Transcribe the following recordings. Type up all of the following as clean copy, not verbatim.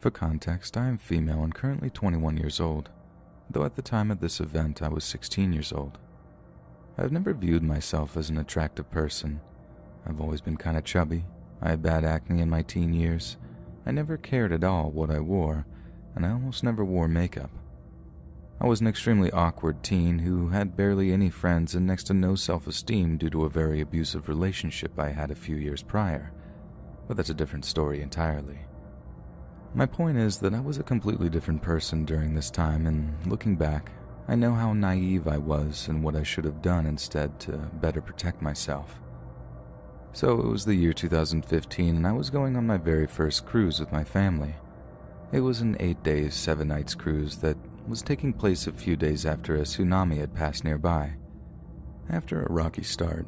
For context, I am female and currently 21 years old, though at the time of this event I was 16 years old. I have never viewed myself as an attractive person. I've always been kind of chubby. I had bad acne in my teen years. I never cared at all what I wore, and I almost never wore makeup. I was an extremely awkward teen who had barely any friends and next to no self-esteem due to a very abusive relationship I had a few years prior, but that's a different story entirely. My point is that I was a completely different person during this time, and looking back, I know how naive I was and what I should have done instead to better protect myself. So it was the year 2015 and I was going on my very first cruise with my family. It was an 8-day, 7-nights cruise that was taking place a few days after a tsunami had passed nearby. After a rocky start,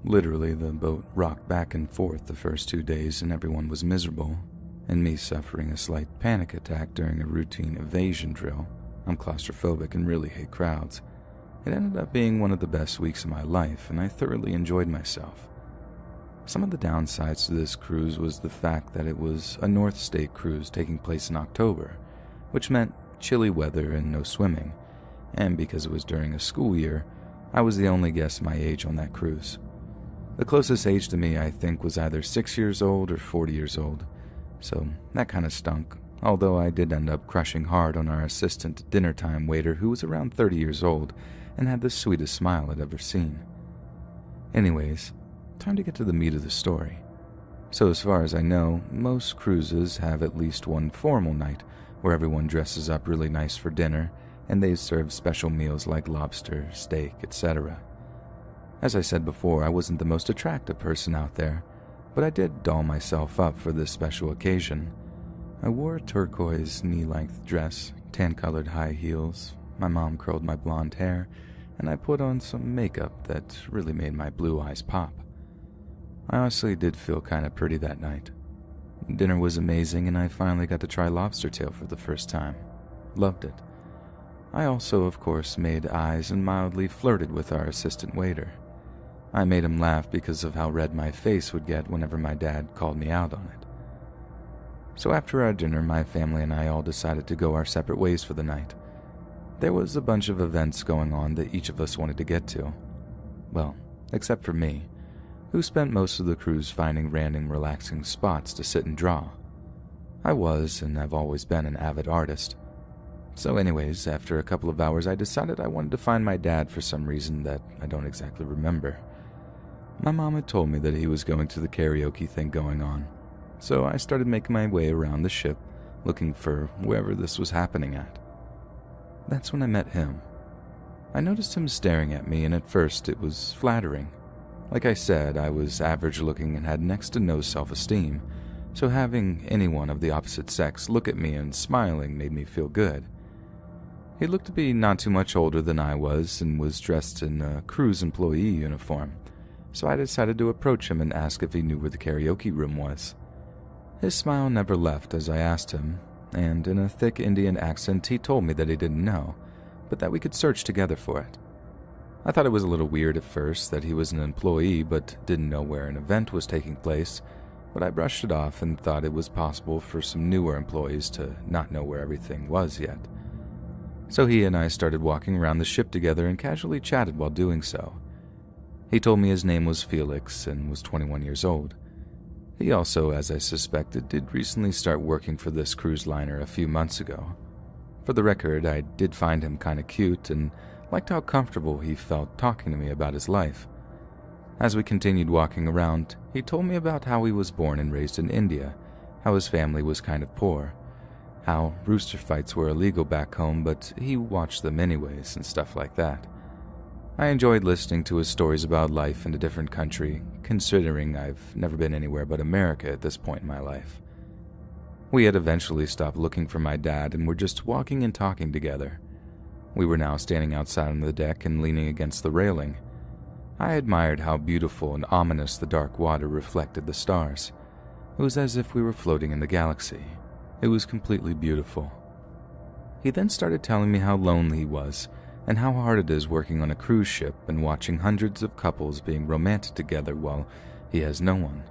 literally the boat rocked back and forth the first 2 days and everyone was miserable, and me suffering a slight panic attack during a routine evasion drill. I'm claustrophobic and really hate crowds. It ended up being one of the best weeks of my life, and I thoroughly enjoyed myself. Some of the downsides to this cruise was the fact that it was a North State cruise taking place in October, which meant chilly weather and no swimming, and because it was during a school year, I was the only guest my age on that cruise. The closest age to me, I think, was either 6 years old or 40 years old, so that kind of stunk, although I did end up crushing hard on our assistant dinner time waiter who was around 30 years old and had the sweetest smile I'd ever seen. Anyways, time to get to the meat of the story. So as far as I know, most cruises have at least one formal night where everyone dresses up really nice for dinner and they serve special meals like lobster, steak, etc. As I said before, I wasn't the most attractive person out there, but I did doll myself up for this special occasion. I wore a turquoise knee-length dress, tan-colored high heels, my mom curled my blonde hair, and I put on some makeup that really made my blue eyes pop. I honestly did feel kind of pretty that night. Dinner was amazing and I finally got to try lobster tail for the first time. Loved it. I also, of course, made eyes and mildly flirted with our assistant waiter. I made him laugh because of how red my face would get whenever my dad called me out on it. So after our dinner, my family and I all decided to go our separate ways for the night. There was a bunch of events going on that each of us wanted to get to. Well, except for me, who spent most of the cruise finding random relaxing spots to sit and draw. I was, and have always been, an avid artist. So anyways, after a couple of hours I decided I wanted to find my dad for some reason that I don't exactly remember. My mom had told me that he was going to the karaoke thing going on, so I started making my way around the ship, looking for wherever this was happening at. That's when I met him. I noticed him staring at me, and at first it was flattering. Like I said, I was average looking and had next to no self-esteem, so having anyone of the opposite sex look at me and smiling made me feel good. He looked to be not too much older than I was and was dressed in a cruise employee uniform, so I decided to approach him and ask if he knew where the karaoke room was. His smile never left as I asked him, and in a thick Indian accent he told me that he didn't know, but that we could search together for it. I thought it was a little weird at first that he was an employee but didn't know where an event was taking place, but I brushed it off and thought it was possible for some newer employees to not know where everything was yet. So he and I started walking around the ship together and casually chatted while doing so. He told me his name was Felix and was 21 years old. He also, as I suspected, did recently start working for this cruise liner a few months ago. For the record, I did find him kind of cute and liked how comfortable he felt talking to me about his life. As we continued walking around, he told me about how he was born and raised in India, how his family was kind of poor, how rooster fights were illegal back home but he watched them anyways and stuff like that. I enjoyed listening to his stories about life in a different country, considering I've never been anywhere but America at this point in my life. We had eventually stopped looking for my dad and were just walking and talking together. We were now standing outside on the deck and leaning against the railing. I admired how beautiful and ominous the dark water reflected the stars. It was as if we were floating in the galaxy. It was completely beautiful. He then started telling me how lonely he was and how hard it is working on a cruise ship and watching hundreds of couples being romantic together while he has no one.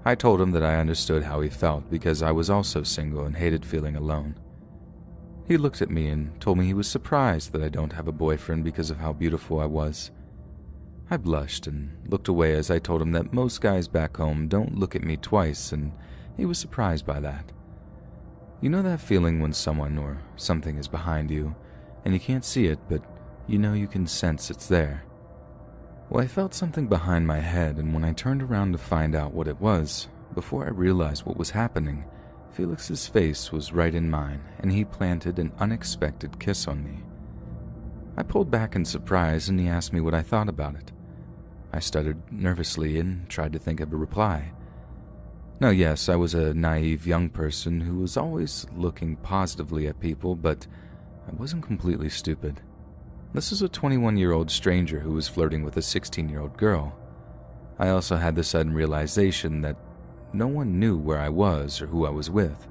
I told him that I understood how he felt because I was also single and hated feeling alone. He looked at me and told me he was surprised that I don't have a boyfriend because of how beautiful I was. I blushed and looked away as I told him that most guys back home don't look at me twice, and he was surprised by that. You know that feeling when someone or something is behind you, and you can't see it, but you know you can sense it's there? Well, I felt something behind my head, and when I turned around to find out what it was, before I realized what was happening, Felix's face was right in mine, and he planted an unexpected kiss on me. I pulled back in surprise, and he asked me what I thought about it. I stuttered nervously and tried to think of a reply. Now, yes, I was a naive young person who was always looking positively at people, but I wasn't completely stupid. This was a 21-year-old stranger who was flirting with a 16-year-old girl. I also had the sudden realization that no one knew where I was or who I was with.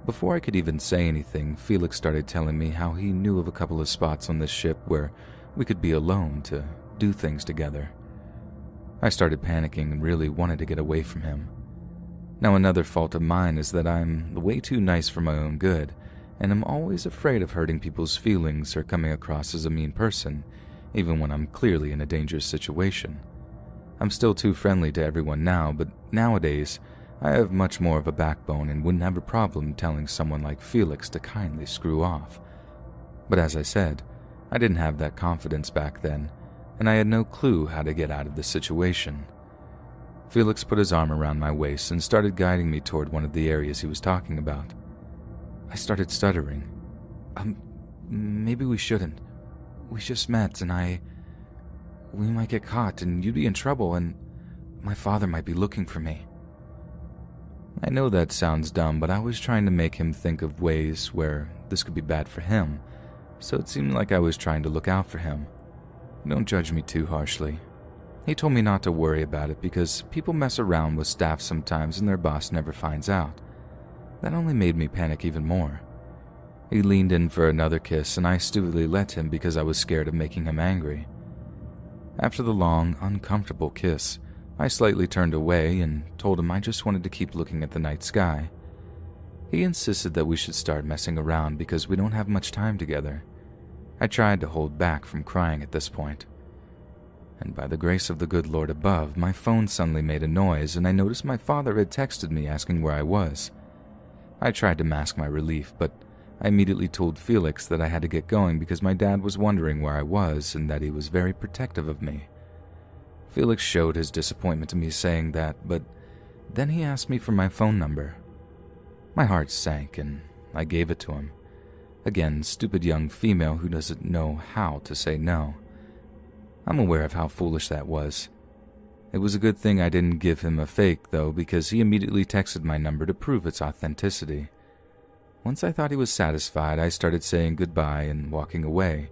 Before I could even say anything, Felix started telling me how he knew of a couple of spots on this ship where we could be alone to do things together. I started panicking and really wanted to get away from him. Now, another fault of mine is that I'm way too nice for my own good, and I'm always afraid of hurting people's feelings or coming across as a mean person, even when I'm clearly in a dangerous situation. I'm still too friendly to everyone now, but nowadays, I have much more of a backbone and wouldn't have a problem telling someone like Felix to kindly screw off. But as I said, I didn't have that confidence back then, and I had no clue how to get out of the situation. Felix put his arm around my waist and started guiding me toward one of the areas he was talking about. I started stuttering. Maybe we shouldn't. We just met, and we might get caught, and you'd be in trouble, and my father might be looking for me. I know that sounds dumb, but I was trying to make him think of ways where this could be bad for him, so it seemed like I was trying to look out for him. Don't judge me too harshly. He told me not to worry about it because people mess around with staff sometimes and their boss never finds out. That only made me panic even more. He leaned in for another kiss, and I stupidly let him because I was scared of making him angry. After the long, uncomfortable kiss, I slightly turned away and told him I just wanted to keep looking at the night sky. He insisted that we should start messing around because we don't have much time together. I tried to hold back from crying at this point. And by the grace of the good Lord above, my phone suddenly made a noise, and I noticed my father had texted me asking where I was. I tried to mask my relief, but I immediately told Felix that I had to get going because my dad was wondering where I was and that he was very protective of me. Felix showed his disappointment to me saying that, but then he asked me for my phone number. My heart sank, and I gave it to him. Again, stupid young female who doesn't know how to say no. I'm aware of how foolish that was. It was a good thing I didn't give him a fake, though, because he immediately texted my number to prove its authenticity. Once I thought he was satisfied, I started saying goodbye and walking away.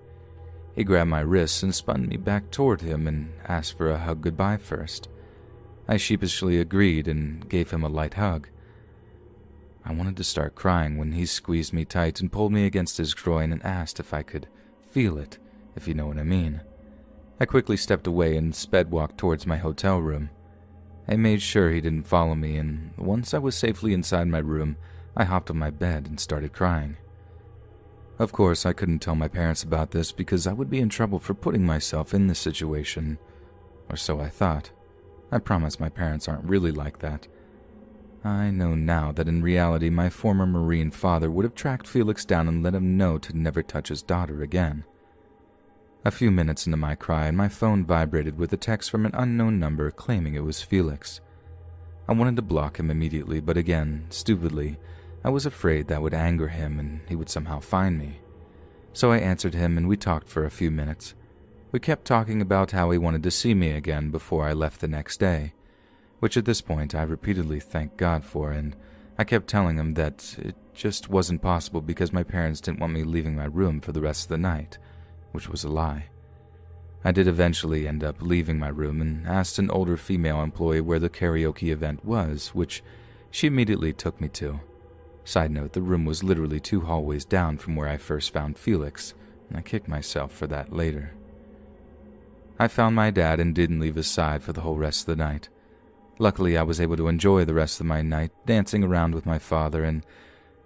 He grabbed my wrists and spun me back toward him and asked for a hug goodbye first. I sheepishly agreed and gave him a light hug. I wanted to start crying when he squeezed me tight and pulled me against his groin and asked if I could feel it, if you know what I mean. I quickly stepped away and sped walked towards my hotel room. I made sure he didn't follow me, and once I was safely inside my room, I hopped on my bed and started crying. Of course, I couldn't tell my parents about this because I would be in trouble for putting myself in this situation. Or so I thought. I promise my parents aren't really like that. I know now that in reality my former Marine father would have tracked Felix down and let him know to never touch his daughter again. A few minutes into my cry, my phone vibrated with a text from an unknown number claiming it was Felix. I wanted to block him immediately, but again, stupidly, I was afraid that would anger him and he would somehow find me. So I answered him and we talked for a few minutes. We kept talking about how he wanted to see me again before I left the next day, which at this point I repeatedly thanked God for, and I kept telling him that it just wasn't possible because my parents didn't want me leaving my room for the rest of the night, which was a lie. I did eventually end up leaving my room and asked an older female employee where the karaoke event was, which she immediately took me to. Side note, the room was literally 2 hallways down from where I first found Felix, and I kicked myself for that later. I found my dad and didn't leave his side for the whole rest of the night. Luckily, I was able to enjoy the rest of my night dancing around with my father, and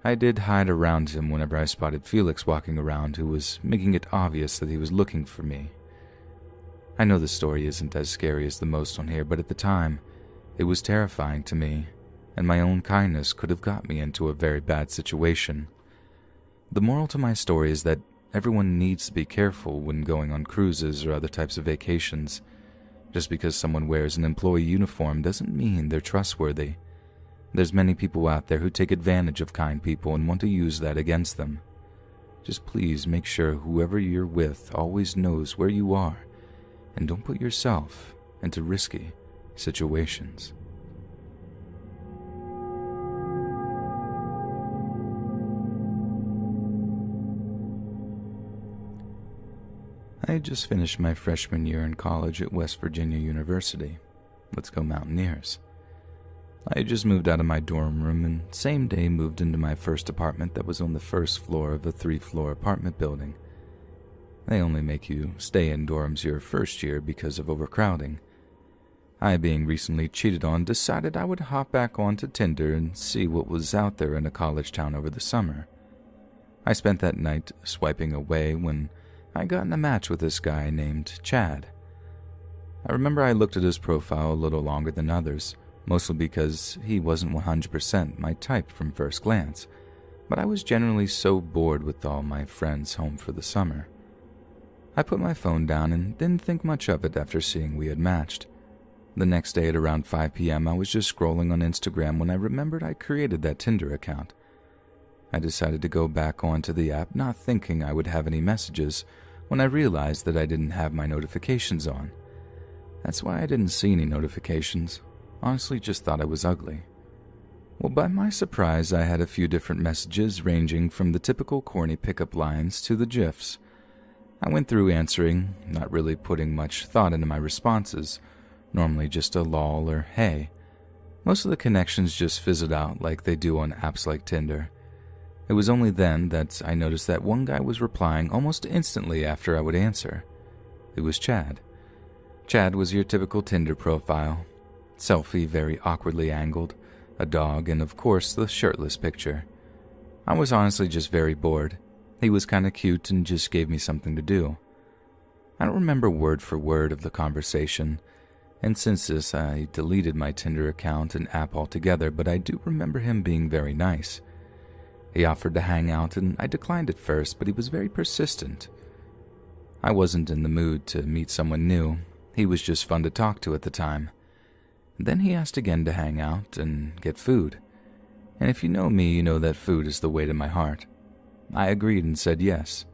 I did hide around him whenever I spotted Felix walking around, who was making it obvious that he was looking for me. I know the story isn't as scary as the most on here, but at the time, it was terrifying to me, and my own kindness could have got me into a very bad situation. The moral to my story is that everyone needs to be careful when going on cruises or other types of vacations. Just because someone wears an employee uniform doesn't mean they're trustworthy. There's many people out there who take advantage of kind people and want to use that against them. Just please make sure whoever you're with always knows where you are, and don't put yourself into risky situations. I had just finished my freshman year in college at West Virginia University. Let's go Mountaineers. I had just moved out of my dorm room and same day moved into my first apartment that was on the first floor of a 3-floor apartment building. They only make you stay in dorms your first year because of overcrowding. I, being recently cheated on, decided I would hop back onto Tinder and see what was out there in a college town over the summer. I spent that night swiping away when I got in a match with this guy named Chad. I remember I looked at his profile a little longer than others, mostly because he wasn't 100% my type from first glance, but I was generally so bored with all my friends home for the summer. I put my phone down and didn't think much of it after seeing we had matched. The next day at around 5 p.m. I was just scrolling on Instagram when I remembered I created that Tinder account. I decided to go back onto the app, not thinking I would have any messages, when I realized that I didn't have my notifications on. That's why I didn't see any notifications. Honestly, just thought I was ugly. Well, by my surprise, I had a few different messages ranging from the typical corny pickup lines to the GIFs. I went through answering, not really putting much thought into my responses, normally just a lol or hey. Most of the connections just fizzled out like they do on apps like Tinder. It was only then that I noticed that one guy was replying almost instantly after I would answer. It was Chad. Chad was your typical Tinder profile. Selfie very awkwardly angled, a dog, and of course the shirtless picture. I was honestly just very bored. He was kinda cute and just gave me something to do. I don't remember word for word of the conversation, and since this I deleted my Tinder account and app altogether, but I do remember him being very nice. He offered to hang out and I declined at first, but he was very persistent. I wasn't in the mood to meet someone new. He was just fun to talk to at the time. Then he asked again to hang out and get food. And if you know me, you know that food is the way to my heart. I agreed and said yes.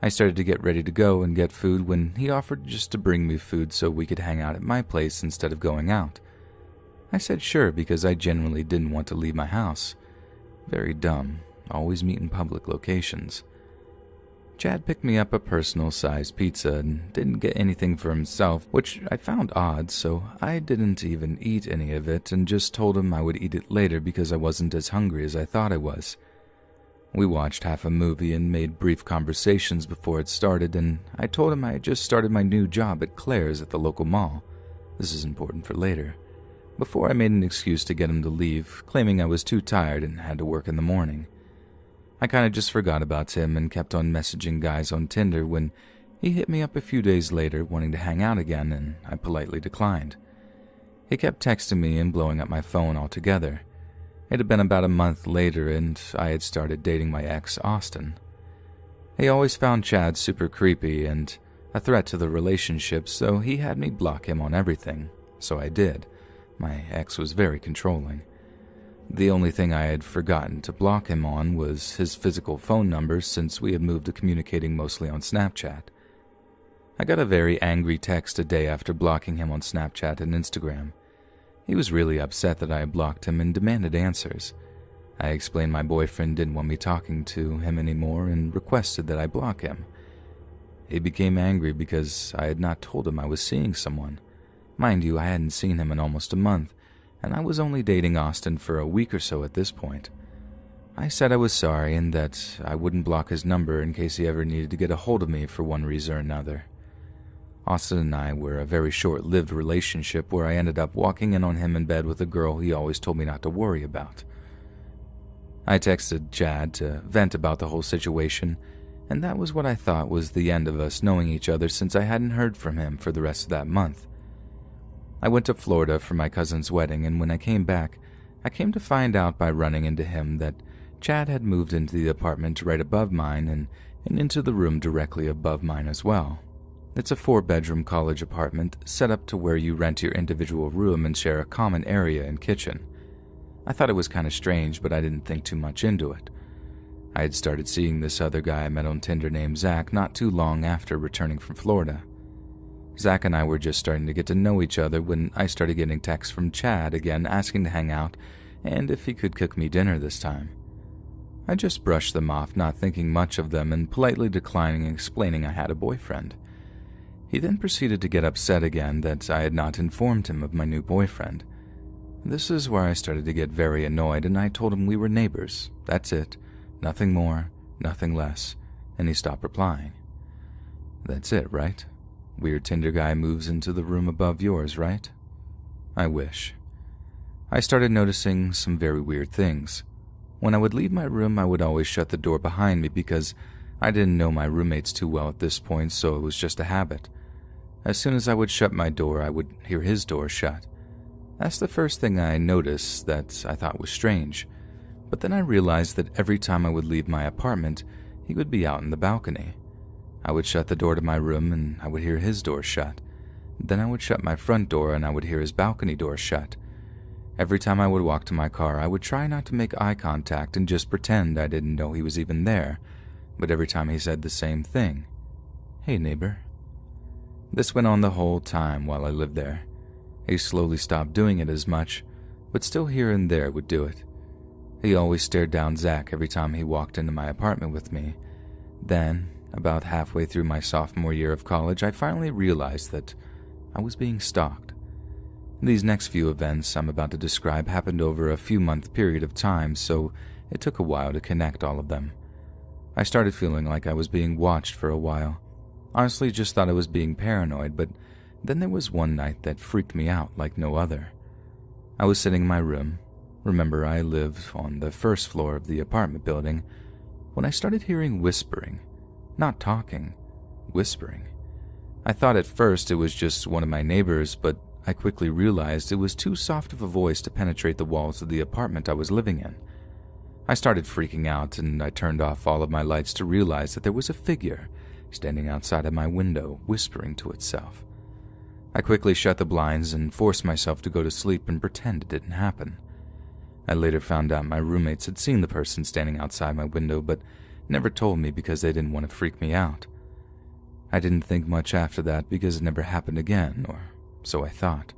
I started to get ready to go and get food when he offered just to bring me food so we could hang out at my place instead of going out. I said sure because I genuinely didn't want to leave my house. Very dumb. Always meet in public locations. Chad picked me up a personal-sized pizza and didn't get anything for himself, which I found odd, so I didn't even eat any of it and just told him I would eat it later because I wasn't as hungry as I thought I was. We watched half a movie and made brief conversations before it started, and I told him I had just started my new job at Claire's at the local mall. This is important for later. Before I made an excuse to get him to leave, claiming I was too tired and had to work in the morning. I kinda just forgot about him and kept on messaging guys on Tinder when he hit me up a few days later wanting to hang out again, and I politely declined. He kept texting me and blowing up my phone altogether. It had been about a month later and I had started dating my ex, Austin. He always found Chad super creepy and a threat to the relationship, so he had me block him on everything. So I did. My ex was very controlling. The only thing I had forgotten to block him on was his physical phone number since we had moved to communicating mostly on Snapchat. I got a very angry text a day after blocking him on Snapchat and Instagram. He was really upset that I had blocked him and demanded answers. I explained my boyfriend didn't want me talking to him anymore and requested that I block him. He became angry because I had not told him I was seeing someone. Mind you, I hadn't seen him in almost a month, and I was only dating Austin for a week or so at this point. I said I was sorry and that I wouldn't block his number in case he ever needed to get a hold of me for one reason or another. Austin and I were a very short-lived relationship where I ended up walking in on him in bed with a girl he always told me not to worry about. I texted Chad to vent about the whole situation, and that was what I thought was the end of us knowing each other since I hadn't heard from him for the rest of that month. I went to Florida for my cousin's wedding, and when I came back, I came to find out by running into him that Chad had moved into the apartment right above mine and into the room directly above mine as well. It's a 4-bedroom college apartment set up to where you rent your individual room and share a common area and kitchen. I thought it was kind of strange, but I didn't think too much into it. I had started seeing this other guy I met on Tinder named Zach not too long after returning from Florida. Zach and I were just starting to get to know each other when I started getting texts from Chad again asking to hang out and if he could cook me dinner this time. I just brushed them off, not thinking much of them and politely declining and explaining I had a boyfriend. He then proceeded to get upset again that I had not informed him of my new boyfriend. This is where I started to get very annoyed, and I told him we were neighbors. That's it. Nothing more, nothing less. And he stopped replying. That's it, right? Weird Tinder guy moves into the room above yours, right? I wish. I started noticing some very weird things. When I would leave my room, I would always shut the door behind me because I didn't know my roommates too well at this point, so it was just a habit. As soon as I would shut my door, I would hear his door shut. That's the first thing I noticed that I thought was strange. But then I realized that every time I would leave my apartment, he would be out in the balcony. I would shut the door to my room and I would hear his door shut. Then I would shut my front door and I would hear his balcony door shut. Every time I would walk to my car, I would try not to make eye contact and just pretend I didn't know he was even there. But every time he said the same thing. Hey, neighbor. This went on the whole time while I lived there. He slowly stopped doing it as much, but still here and there would do it. He always stared down Zach every time he walked into my apartment with me. Then, about halfway through my sophomore year of college, I finally realized that I was being stalked. These next few events I'm about to describe happened over a few-month period of time, so it took a while to connect all of them. I started feeling like I was being watched for a while. Honestly, just thought I was being paranoid, but then there was one night that freaked me out like no other. I was sitting in my room. Remember, I live on the first floor of the apartment building, when I started hearing whispering. Not talking, whispering. I thought at first it was just one of my neighbors, but I quickly realized it was too soft of a voice to penetrate the walls of the apartment I was living in. I started freaking out, and I turned off all of my lights to realize that there was a figure standing outside of my window, whispering to itself. I quickly shut the blinds and forced myself to go to sleep and pretend it didn't happen. I later found out my roommates had seen the person standing outside my window, but never told me because they didn't want to freak me out. I didn't think much after that because it never happened again, or so I thought.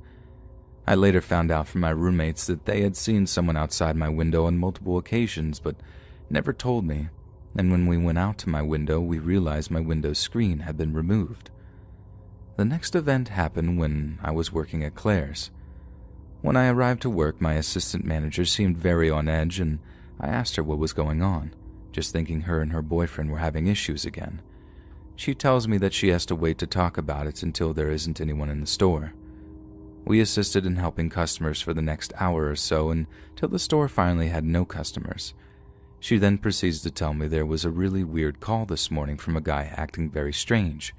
I later found out from my roommates that they had seen someone outside my window on multiple occasions, but never told me, and when we went out to my window, we realized my window screen had been removed. The next event happened when I was working at Claire's. When I arrived to work, my assistant manager seemed very on edge, and I asked her what was going on, just thinking her and her boyfriend were having issues again. She tells me that she has to wait to talk about it until there isn't anyone in the store. We assisted in helping customers for the next hour or so until the store finally had no customers. She then proceeds to tell me there was a really weird call this morning from a guy acting very strange.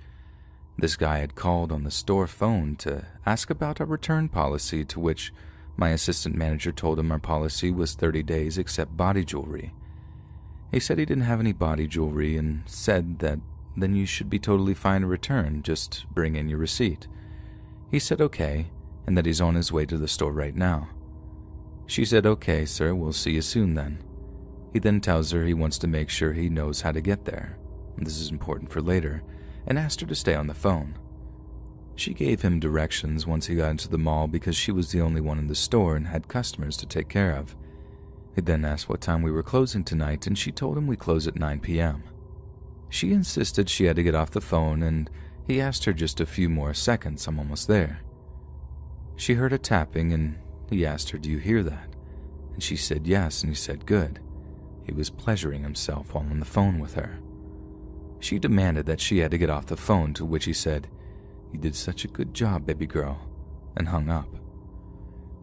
This guy had called on the store phone to ask about our return policy, to which my assistant manager told him our policy was 30 days except body jewelry. He said he didn't have any body jewelry and said that then you should be totally fine to return, just bring in your receipt. He said okay, and that he's on his way to the store right now. She said, okay, sir, we'll see you soon then. He then tells her he wants to make sure he knows how to get there. This is important for later, and asked her to stay on the phone. She gave him directions once he got into the mall because she was the only one in the store and had customers to take care of. He then asked what time we were closing tonight, and she told him we close at 9 p.m. She insisted she had to get off the phone, and he asked her just a few more seconds, I'm almost there. She heard a tapping, and he asked her, do you hear that? And she said yes, and he said good. He was pleasuring himself while on the phone with her. She demanded that she had to get off the phone, to which he said, "You did such a good job, baby girl," and hung up.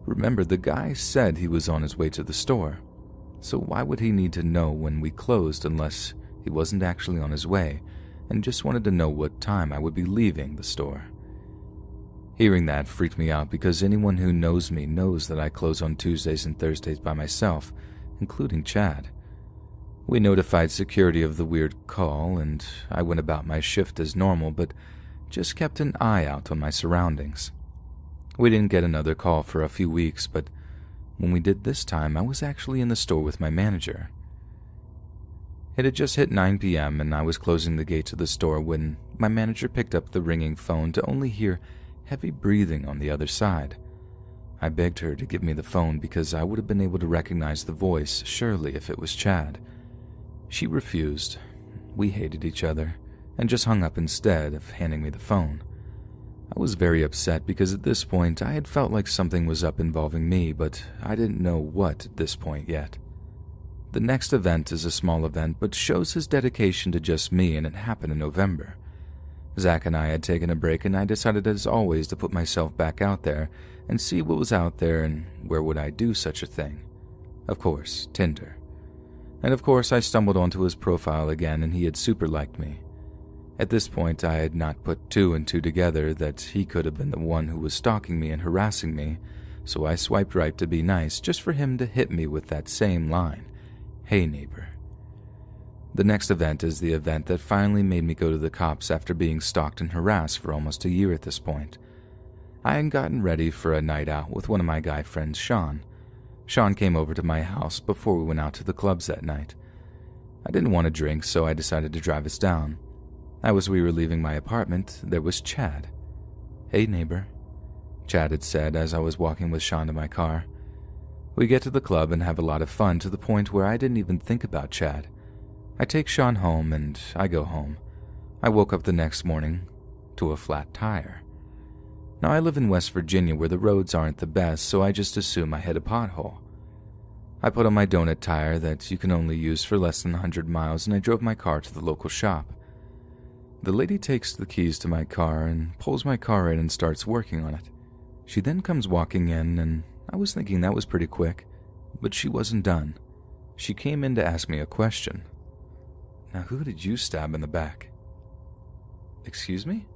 Remember, the guy said he was on his way to the store, so why would he need to know when we closed unless he wasn't actually on his way and just wanted to know what time I would be leaving the store? Hearing that freaked me out because anyone who knows me knows that I close on Tuesdays and Thursdays by myself, including Chad. We notified security of the weird call, and I went about my shift as normal, but just kept an eye out on my surroundings. We didn't get another call for a few weeks, but when we did this time, I was actually in the store with my manager. It had just hit 9 p.m. and I was closing the gate to the store when my manager picked up the ringing phone to only hear heavy breathing on the other side. I begged her to give me the phone because I would have been able to recognize the voice surely if it was Chad. She refused. We hated each other and just hung up instead of handing me the phone. I was very upset because at this point I had felt like something was up involving me, but I didn't know what at this point yet. The next event is a small event but shows his dedication to just me, and it happened in November. Zach and I had taken a break and I decided as always to put myself back out there and see what was out there and where would I do such a thing. Of course, Tinder. And of course I stumbled onto his profile again and he had super liked me. At this point I had not put two and two together that he could have been the one who was stalking me and harassing me, so I swiped right to be nice just for him to hit me with that same line, "Hey neighbor." The next event is the event that finally made me go to the cops after being stalked and harassed for almost a year at this point. I had gotten ready for a night out with one of my guy friends, Sean. Sean came over to my house before we went out to the clubs that night. I didn't want to drink, so I decided to drive us down. As we were leaving my apartment, there was Chad. "Hey neighbor," Chad had said as I was walking with Sean to my car. We get to the club and have a lot of fun to the point where I didn't even think about Chad. I take Sean home and I go home. I woke up the next morning to a flat tire. Now I live in West Virginia where the roads aren't the best, so I just assume I hit a pothole. I put on my donut tire that you can only use for less than 100 miles and I drove my car to the local shop. The lady takes the keys to my car and pulls my car in and starts working on it. She then comes walking in and I was thinking that was pretty quick, but she wasn't done. She came in to ask me a question. "Now who did you stab in the back?" "Excuse me?"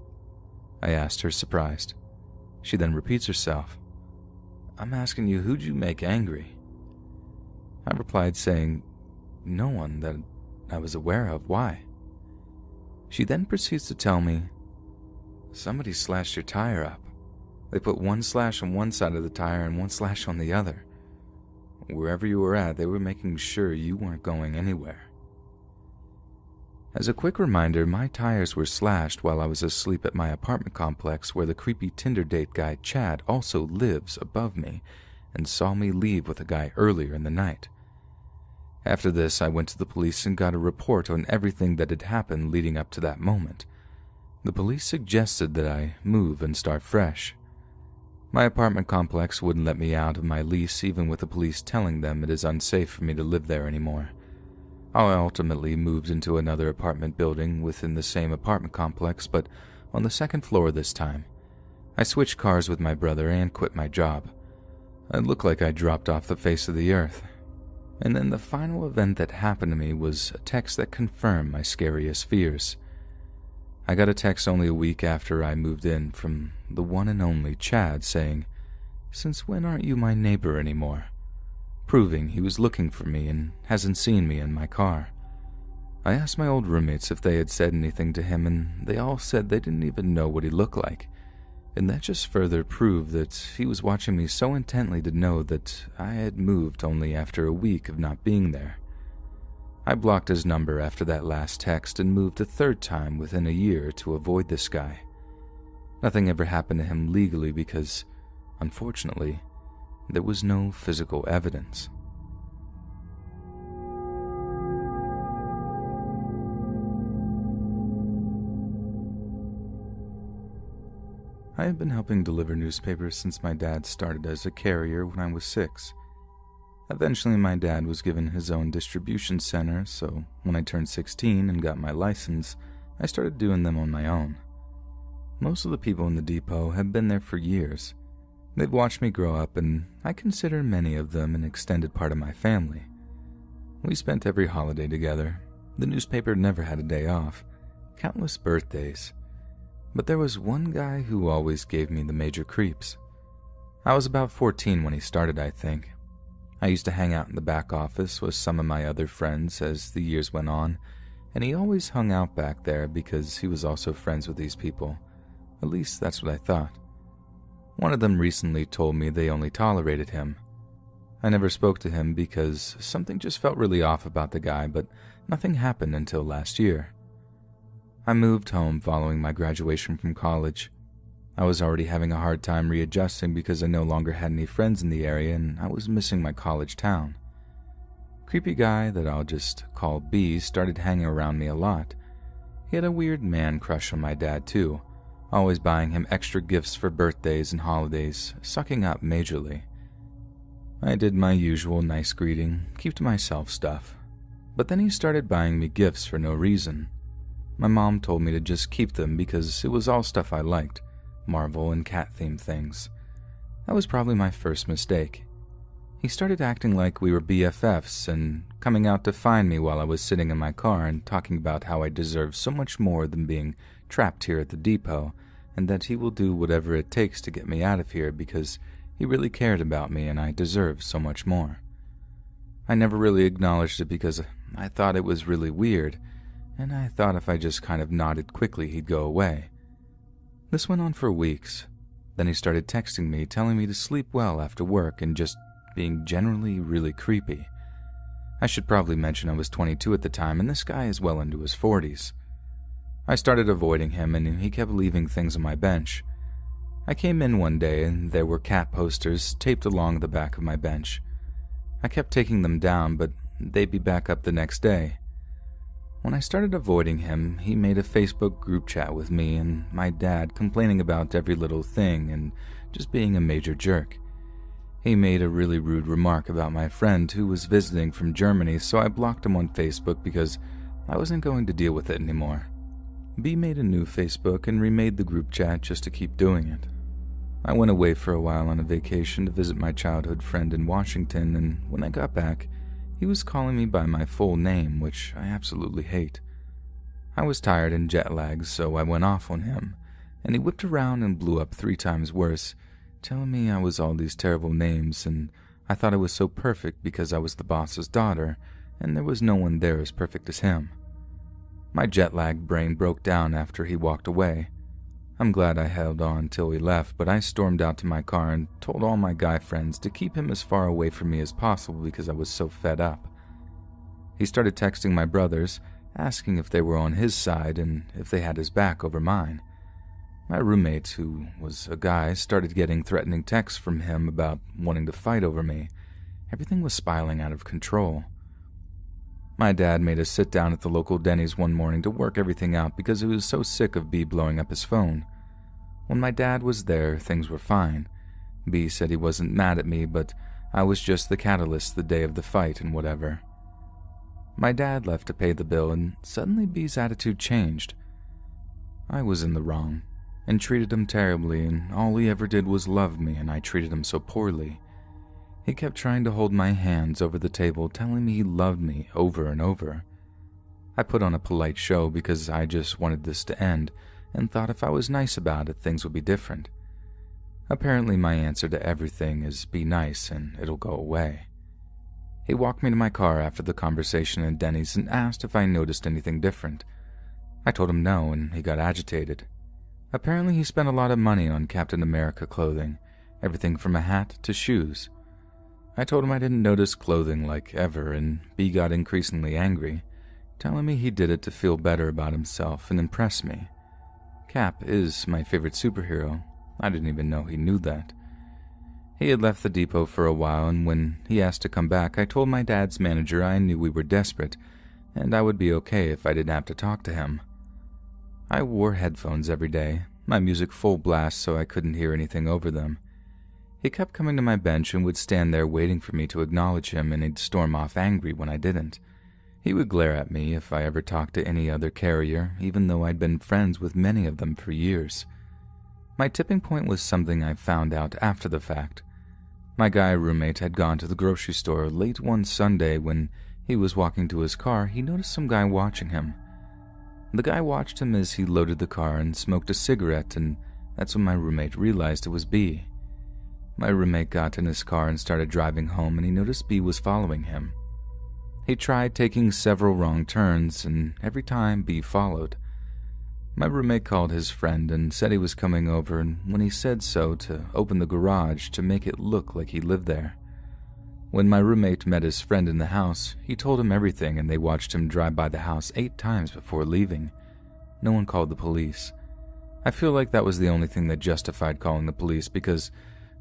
I asked her, surprised. She then repeats herself. "I'm asking you, who'd you make angry?" I replied saying, "No one that I was aware of. Why?" She then proceeds to tell me, "Somebody slashed your tire up. They put one slash on one side of the tire and one slash on the other. Wherever you were at, they were making sure you weren't going anywhere." As a quick reminder, my tires were slashed while I was asleep at my apartment complex where the creepy Tinder date guy Chad also lives above me and saw me leave with a guy earlier in the night. After this, I went to the police and got a report on everything that had happened leading up to that moment. The police suggested that I move and start fresh. My apartment complex wouldn't let me out of my lease even with the police telling them it is unsafe for me to live there anymore. I ultimately moved into another apartment building within the same apartment complex, but on the second floor this time. I switched cars with my brother and quit my job. It looked like I dropped off the face of the earth. And then the final event that happened to me was a text that confirmed my scariest fears. I got a text only a week after I moved in from the one and only Chad saying, "Since when aren't you my neighbor anymore?" Proving he was looking for me and hasn't seen me in my car. I asked my old roommates if they had said anything to him and they all said they didn't even know what he looked like. And that just further proved that he was watching me so intently to know that I had moved only after a week of not being there. I blocked his number after that last text and moved a third time within a year to avoid this guy. Nothing ever happened to him legally because, unfortunately, there was no physical evidence. I have been helping deliver newspapers since my dad started as a carrier when I was 6. Eventually, my dad was given his own distribution center, so when I turned 16 and got my license, I started doing them on my own. Most of the people in the depot have been there for years. They've watched me grow up, and I consider many of them an extended part of my family. We spent every holiday together. The newspaper never had a day off. Countless birthdays. But there was one guy who always gave me the major creeps. I was about 14 when he started, I think. I used to hang out in the back office with some of my other friends as the years went on, and he always hung out back there because he was also friends with these people. At least that's what I thought. One of them recently told me they only tolerated him. I never spoke to him because something just felt really off about the guy, but nothing happened until last year. I moved home following my graduation from college. I was already having a hard time readjusting because I no longer had any friends in the area and I was missing my college town. Creepy guy that I'll just call B started hanging around me a lot. He had a weird man crush on my dad too, always buying him extra gifts for birthdays and holidays, sucking up majorly. I did my usual nice greeting, keep to myself stuff. But then he started buying me gifts for no reason. My mom told me to just keep them because it was all stuff I liked, Marvel and cat-themed things. That was probably my first mistake. He started acting like we were BFFs and coming out to find me while I was sitting in my car and talking about how I deserve so much more than being trapped here at the depot, and that he will do whatever it takes to get me out of here because he really cared about me and I deserved so much more. I never really acknowledged it because I thought it was really weird, and I thought if I just kind of nodded quickly he'd go away. This went on for weeks. Then he started texting me, telling me to sleep well after work and just being generally really creepy. I should probably mention I was 22 at the time and this guy is well into his 40s. I started avoiding him and he kept leaving things on my bench. I came in one day and there were cat posters taped along the back of my bench. I kept taking them down, but they'd be back up the next day. When I started avoiding him, he made a Facebook group chat with me and my dad complaining about every little thing and just being a major jerk. He made a really rude remark about my friend who was visiting from Germany, so I blocked him on Facebook because I wasn't going to deal with it anymore. B made a new Facebook and remade the group chat just to keep doing it. I went away for a while on a vacation to visit my childhood friend in Washington, and when I got back, he was calling me by my full name, which I absolutely hate. I was tired and jet-lagged, so I went off on him, and he whipped around and blew up 3 times worse, telling me I was all these terrible names, and I thought I was so perfect because I was the boss's daughter, and there was no one there as perfect as him. My jet-lagged brain broke down after he walked away. I'm glad I held on till he left, but I stormed out to my car and told all my guy friends to keep him as far away from me as possible because I was so fed up. He started texting my brothers, asking if they were on his side and if they had his back over mine. My roommate, who was a guy, started getting threatening texts from him about wanting to fight over me. Everything was spiraling out of control. My dad made us sit down at the local Denny's one morning to work everything out because he was so sick of B blowing up his phone. When my dad was there, things were fine. B said he wasn't mad at me, but I was just the catalyst the day of the fight and whatever. My dad left to pay the bill, and suddenly B's attitude changed. I was in the wrong, and treated him terribly, and all he ever did was love me, and I treated him so poorly. He kept trying to hold my hands over the table, telling me he loved me over and over. I put on a polite show because I just wanted this to end, and thought if I was nice about it, things would be different. Apparently my answer to everything is be nice and it'll go away. He walked me to my car after the conversation in Denny's and asked if I noticed anything different. I told him no, and he got agitated. Apparently he spent a lot of money on Captain America clothing, everything from a hat to shoes. I told him I didn't notice clothing like ever, and B got increasingly angry, telling me he did it to feel better about himself and impress me. Cap is my favorite superhero. I didn't even know he knew that. He had left the depot for a while, and when he asked to come back, I told my dad's manager I knew we were desperate, and I would be okay if I didn't have to talk to him. I wore headphones every day, my music full blast so I couldn't hear anything over them. He kept coming to my bench and would stand there waiting for me to acknowledge him, and he'd storm off angry when I didn't. He would glare at me if I ever talked to any other carrier, even though I'd been friends with many of them for years. My tipping point was something I found out after the fact. My guy roommate had gone to the grocery store late one Sunday. When he was walking to his car, he noticed some guy watching him. The guy watched him as he loaded the car and smoked a cigarette, and that's when my roommate realized it was B. My roommate got in his car and started driving home, and he noticed B was following him. He tried taking several wrong turns, and every time B followed. My roommate called his friend and said he was coming over, and when he said so, to open the garage to make it look like he lived there. When my roommate met his friend in the house, he told him everything, and they watched him drive by the house 8 times before leaving. No one called the police. I feel like that was the only thing that justified calling the police, because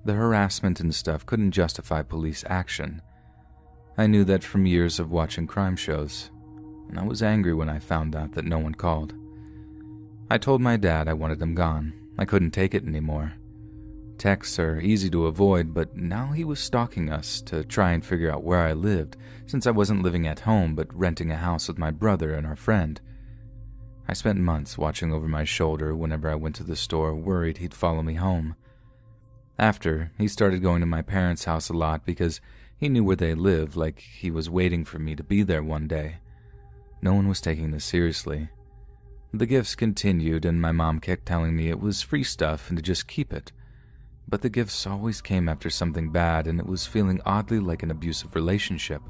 the harassment and stuff couldn't justify police action. I knew that from years of watching crime shows, and I was angry when I found out that no one called. I told my dad I wanted him gone. I couldn't take it anymore. Texts are easy to avoid, but now he was stalking us to try and figure out where I lived, since I wasn't living at home but renting a house with my brother and our friend. I spent months watching over my shoulder whenever I went to the store, worried he'd follow me home. After, he started going to my parents' house a lot because he knew where they lived, like he was waiting for me to be there one day. No one was taking this seriously. The gifts continued, and my mom kept telling me it was free stuff and to just keep it. But the gifts always came after something bad, and it was feeling oddly like an abusive relationship.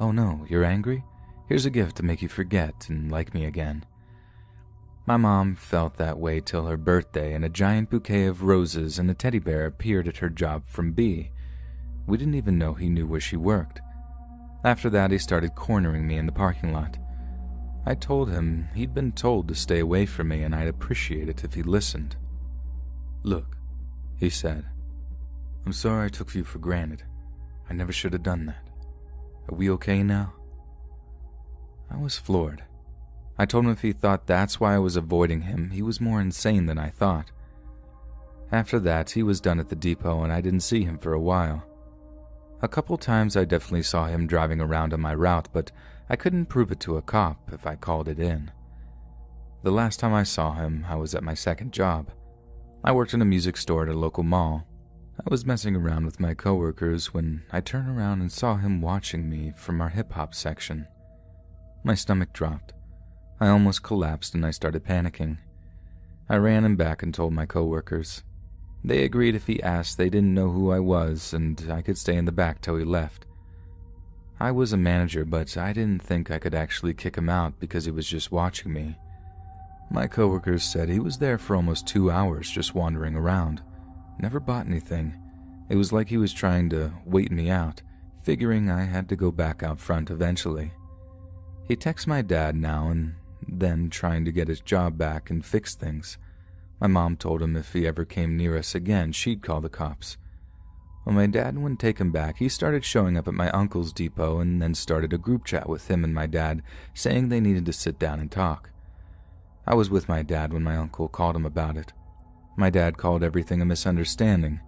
Oh no, you're angry? Here's a gift to make you forget and like me again. My mom felt that way till her birthday, and a giant bouquet of roses and a teddy bear appeared at her job from B. We didn't even know he knew where she worked. After that, he started cornering me in the parking lot. I told him he'd been told to stay away from me, and I'd appreciate it if he listened. "Look," he said, "I'm sorry I took you for granted. I never should have done that. Are we okay now?" I was floored. I told him if he thought that's why I was avoiding him, he was more insane than I thought. After that, he was done at the depot, and I didn't see him for a while. A couple times I definitely saw him driving around on my route, but I couldn't prove it to a cop if I called it in. The last time I saw him, I was at my second job. I worked in a music store at a local mall. I was messing around with my coworkers when I turned around and saw him watching me from our hip-hop section. My stomach dropped. I almost collapsed and I started panicking. I ran him back and told my coworkers. They agreed if he asked they didn't know who I was and I could stay in the back till he left. I was a manager, but I didn't think I could actually kick him out because he was just watching me. My coworkers said he was there for almost 2 hours just wandering around. Never bought anything. It was like he was trying to wait me out, figuring I had to go back out front eventually. He texts my dad now and then, trying to get his job back and fix things. My mom told him if he ever came near us again, she'd call the cops. When my dad wouldn't take him back, he started showing up at my uncle's depot and then started a group chat with him and my dad, saying they needed to sit down and talk. I was with my dad when my uncle called him about it. My dad called everything a misunderstanding.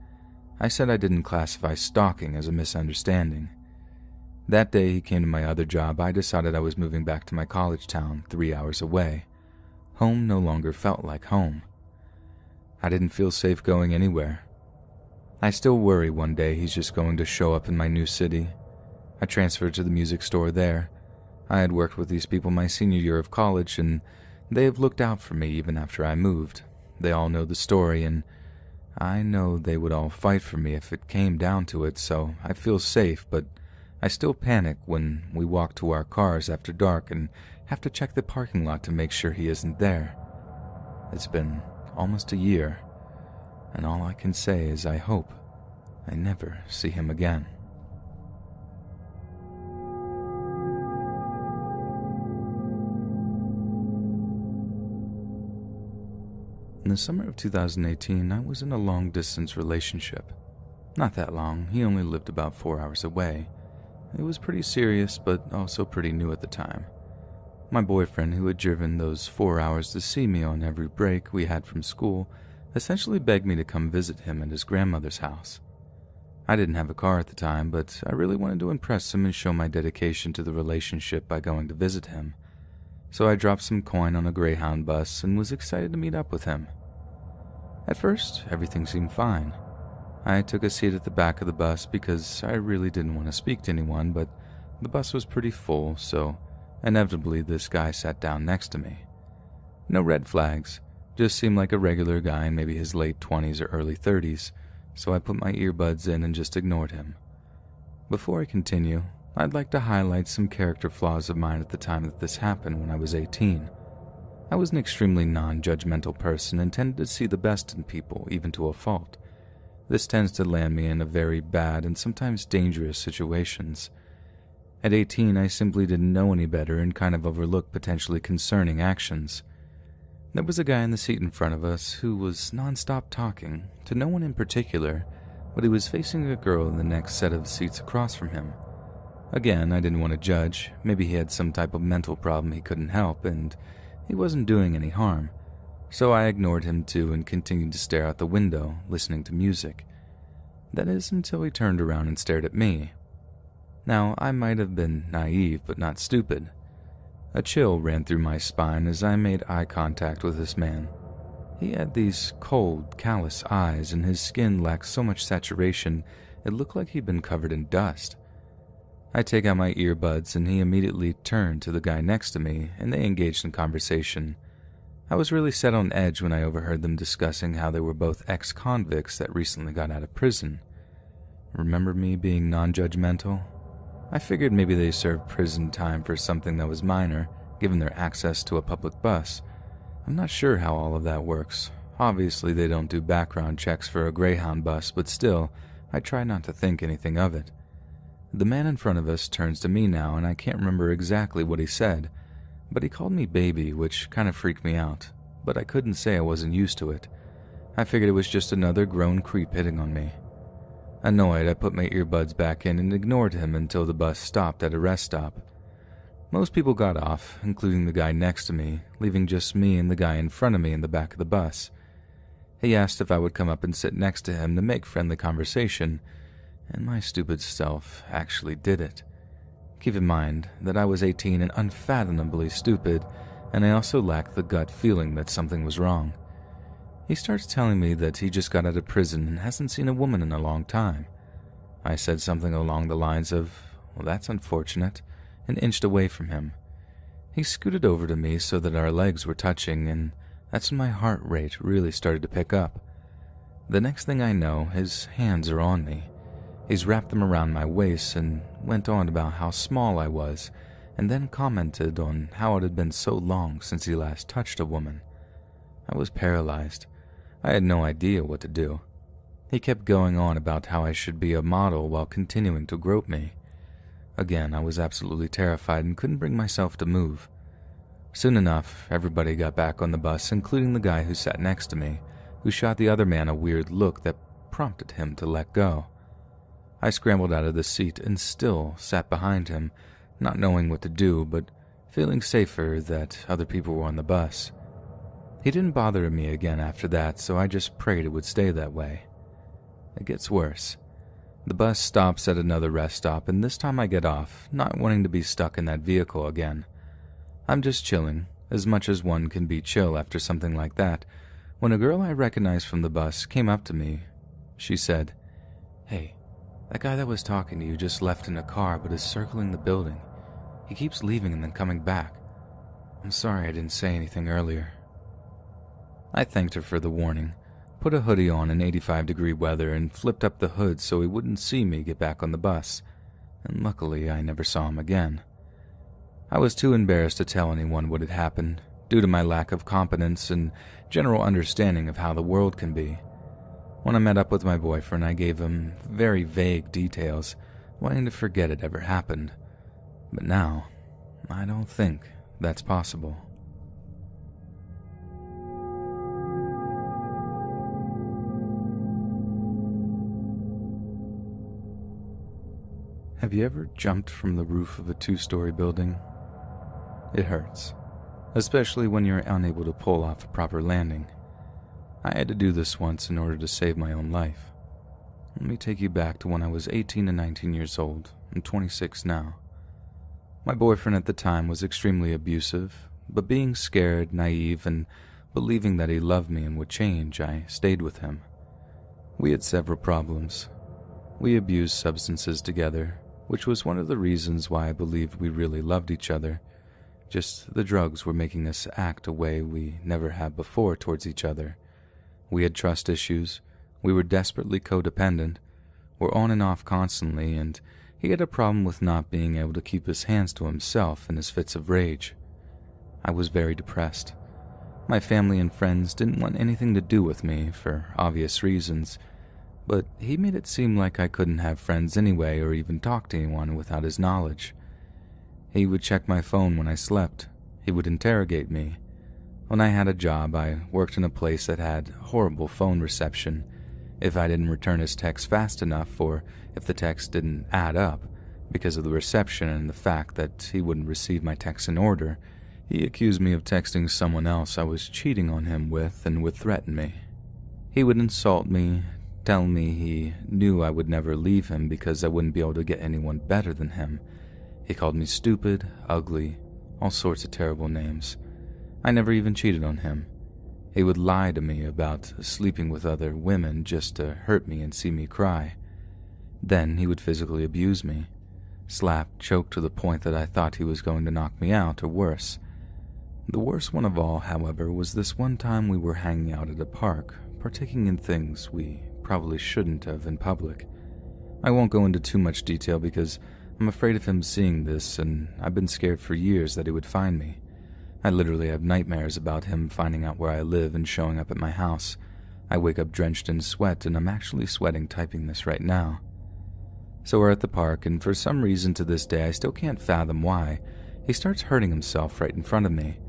I said I didn't classify stalking as a misunderstanding. That day he came to my other job, I decided I was moving back to my college town 3 hours away. Home no longer felt like home. I didn't feel safe going anywhere. I still worry one day he's just going to show up in my new city. I transferred to the music store there. I had worked with these people my senior year of college, and they have looked out for me even after I moved. They all know the story, and I know they would all fight for me if it came down to it, so I feel safe, but I still panic when we walk to our cars after dark and have to check the parking lot to make sure he isn't there. It's been almost a year, and all I can say is I hope I never see him again. In the summer of 2018, I was in a long-distance relationship. Not that long, he only lived about 4 hours away. It was pretty serious, but also pretty new at the time. My boyfriend, who had driven those 4 hours to see me on every break we had from school, essentially begged me to come visit him at his grandmother's house. I didn't have a car at the time, but I really wanted to impress him and show my dedication to the relationship by going to visit him. So I dropped some coin on a Greyhound bus and was excited to meet up with him. At first, everything seemed fine. I took a seat at the back of the bus because I really didn't want to speak to anyone, but the bus was pretty full, so inevitably this guy sat down next to me. No red flags, just seemed like a regular guy in maybe his late 20s or early 30s, so I put my earbuds in and just ignored him. Before I continue, I'd like to highlight some character flaws of mine at the time that this happened when I was 18. I was an extremely non-judgmental person and tended to see the best in people, even to a fault. This tends to land me in a very bad and sometimes dangerous situations. At 18, I simply didn't know any better and kind of overlooked potentially concerning actions. There was a guy in the seat in front of us who was non-stop talking, to no one in particular, but he was facing a girl in the next set of seats across from him. Again, I didn't want to judge. Maybe he had some type of mental problem he couldn't help, and he wasn't doing any harm. So I ignored him too and continued to stare out the window, listening to music. That is, until he turned around and stared at me. Now, I might have been naive, but not stupid. A chill ran through my spine as I made eye contact with this man. He had these cold, callous eyes, and his skin lacked so much saturation it looked like he'd been covered in dust. I take out my earbuds and he immediately turned to the guy next to me and they engaged in conversation. I was really set on edge when I overheard them discussing how they were both ex-convicts that recently got out of prison. Remember me being non-judgmental? I figured maybe they served prison time for something that was minor, given their access to a public bus. I'm not sure how all of that works. Obviously they don't do background checks for a Greyhound bus, but still, I try not to think anything of it. The man in front of us turns to me now, and I can't remember exactly what he said, but he called me baby, which kind of freaked me out, but I couldn't say I wasn't used to it. I figured it was just another grown creep hitting on me. Annoyed, I put my earbuds back in and ignored him until the bus stopped at a rest stop. Most people got off, including the guy next to me, leaving just me and the guy in front of me in the back of the bus. He asked if I would come up and sit next to him to make friendly conversation, and my stupid self actually did it. Keep in mind that I was 18 and unfathomably stupid, and I also lacked the gut feeling that something was wrong. He starts telling me that he just got out of prison and hasn't seen a woman in a long time. I said something along the lines of, "Well, that's unfortunate," and inched away from him. He scooted over to me so that our legs were touching, and that's when my heart rate really started to pick up. The next thing I know, his hands are on me. He's wrapped them around my waist and went on about how small I was, and then commented on how it had been so long since he last touched a woman. I was paralyzed. I had no idea what to do. He kept going on about how I should be a model while continuing to grope me. Again, I was absolutely terrified and couldn't bring myself to move. Soon enough, everybody got back on the bus, including the guy who sat next to me, who shot the other man a weird look that prompted him to let go. I scrambled out of the seat and still sat behind him, not knowing what to do, but feeling safer that other people were on the bus. He didn't bother me again after that, so I just prayed it would stay that way. It gets worse. The bus stops at another rest stop, and this time I get off, not wanting to be stuck in that vehicle again. I'm just chilling, as much as one can be chill after something like that, when a girl I recognized from the bus came up to me. She said, "Hey, that guy that was talking to you just left in a car but is circling the building. He keeps leaving and then coming back. I'm sorry I didn't say anything earlier." I thanked her for the warning, put a hoodie on in 85-degree weather, and flipped up the hood so he wouldn't see me get back on the bus, and luckily I never saw him again. I was too embarrassed to tell anyone what had happened, due to my lack of competence and general understanding of how the world can be. When I met up with my boyfriend, I gave him very vague details, wanting to forget it ever happened. But now, I don't think that's possible. Have you ever jumped from the roof of a 2-story building? It hurts, especially when you're unable to pull off a proper landing. I had to do this once in order to save my own life. Let me take you back to when I was 18 and 19 years old. I'm 26 now. My boyfriend at the time was extremely abusive, but being scared, naive, and Believing that he loved me and would change, I stayed with him. We had several problems. We abused substances together, which was one of the reasons why I believed we really loved each other. Just the drugs were making us act a way we never have before towards each other. We had trust issues, we were desperately codependent, were on and off constantly, and he had a problem with not being able to keep his hands to himself in his fits of rage. I was very depressed. My family and friends didn't want anything to do with me for obvious reasons, but he made it seem like I couldn't have friends anyway or even talk to anyone without his knowledge. He would check my phone when I slept. He would interrogate me. When I had a job, I worked in a place that had horrible phone reception. If I didn't return his text fast enough, or if the text didn't add up, because of the reception and the fact that he wouldn't receive my text in order, he accused me of texting someone else I was cheating on him with and would threaten me. He would insult me, tell me he knew I would never leave him because I wouldn't be able to get anyone better than him. He called me stupid, ugly, all sorts of terrible names. I never even cheated on him. He would lie to me about sleeping with other women just to hurt me and see me cry. Then he would physically abuse me, slap, choke to the point that I thought he was going to knock me out or worse. The worst one of all, however, was this one time we were hanging out at a park, partaking in things we probably shouldn't have in public. I won't go into too much detail because I'm afraid of him seeing this, and I've been scared for years that he would find me. I literally have nightmares about him finding out where I live and showing up at my house. I wake up drenched in sweat, and I'm actually sweating typing this right now. So we're at the park, and for some reason to this day I still can't fathom why, he starts hurting himself right in front of me.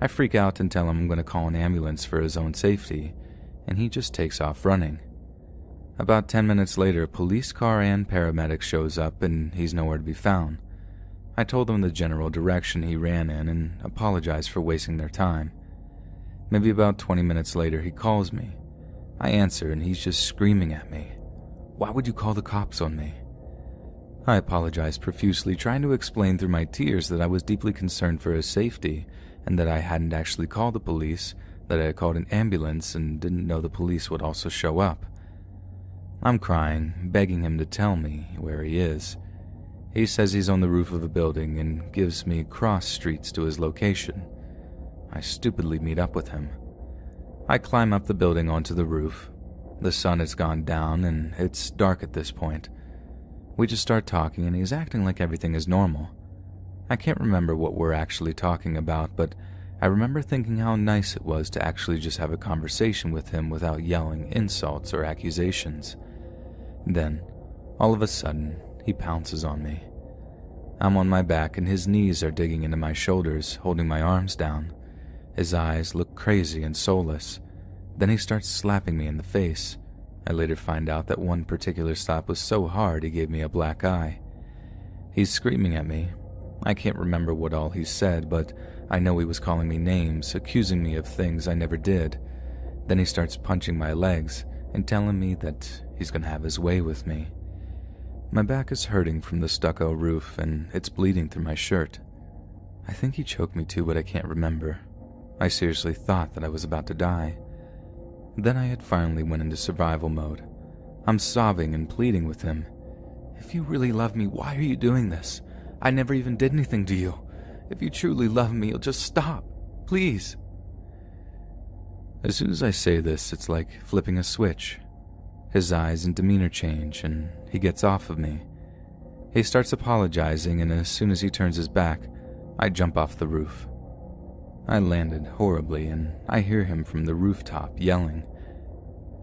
I freak out and tell him I'm going to call an ambulance for his own safety, and he just takes off running. About 10 minutes later, a police car and paramedic shows up, and he's nowhere to be found. I told them the general direction he ran in and apologized for wasting their time. Maybe about 20 minutes later, he calls me. I answer, and he's just screaming at me. "Why would you call the cops on me?" I apologized profusely, trying to explain through my tears that I was deeply concerned for his safety and that I hadn't actually called the police, that I had called an ambulance and didn't know the police would also show up. I'm crying, begging him to tell me where he is. He says he's on the roof of a building and gives me cross streets to his location. I stupidly meet up with him. I climb up the building onto the roof. The sun has gone down and it's dark at this point. We just start talking and he's acting like everything is normal. I can't remember what we're actually talking about, but I remember thinking how nice it was to actually just have a conversation with him without yelling insults or accusations. Then, all of a sudden, he pounces on me. I'm on my back and his knees are digging into my shoulders, holding my arms down. His eyes look crazy and soulless. Then he starts slapping me in the face. I later find out that one particular slap was so hard he gave me a black eye. He's screaming at me. I can't remember what all he said, but I know he was calling me names, accusing me of things I never did. Then he starts punching my legs and telling me that he's going to have his way with me. My back is hurting from the stucco roof and it's bleeding through my shirt. I think he choked me too, but I can't remember. I seriously thought that I was about to die. Then I had finally went into survival mode. I'm sobbing and pleading with him. "If you really love me, why are you doing this? I never even did anything to you. If you truly love me, you'll just stop. Please." As soon as I say this, it's like flipping a switch. His eyes and demeanor change, and he gets off of me. He starts apologizing, and as soon as he turns his back, I jump off the roof. I landed horribly, and I hear him from the rooftop yelling.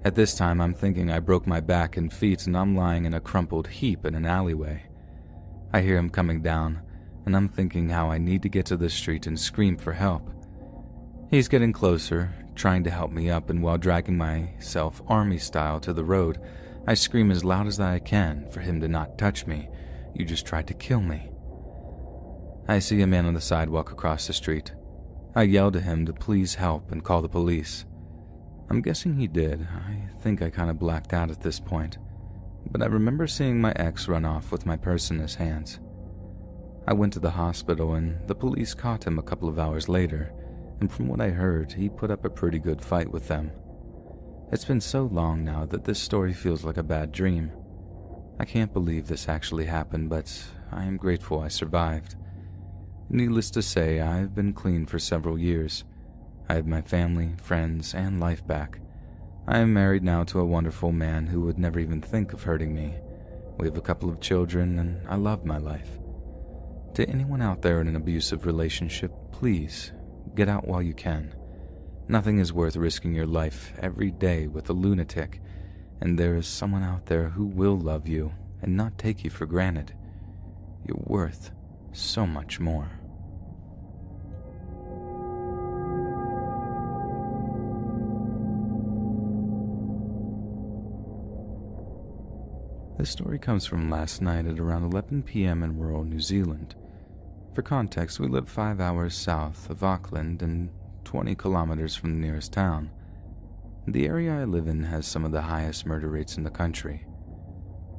At this time, I'm thinking I broke my back and feet, and I'm lying in a crumpled heap in an alleyway. I hear him coming down, and I'm thinking how I need to get to the street and scream for help. He's getting closer, trying to help me up, and while dragging myself army style to the road, I scream as loud as I can for him to not touch me. "You just tried to kill me." I see a man on the sidewalk across the street. I yell to him to please help and call the police. I'm guessing he did. I think I kind of blacked out at this point, but I remember seeing my ex run off with my purse in his hands. I went to the hospital and the police caught him a couple of hours later, and from what I heard, he put up a pretty good fight with them. It's been so long now that this story feels like a bad dream. I can't believe this actually happened, but I am grateful I survived. Needless to say, I've been clean for several years. I have my family, friends, and life back. I am married now to a wonderful man who would never even think of hurting me. We have a couple of children, and I love my life. To anyone out there in an abusive relationship, please, get out while you can. Nothing is worth risking your life every day with a lunatic, and there is someone out there who will love you and not take you for granted. You're worth so much more. This story comes from last night at around 11 p.m. in rural New Zealand. For context, we live 5 hours south of Auckland and 20 kilometers from the nearest town. The area I live in has some of the highest murder rates in the country.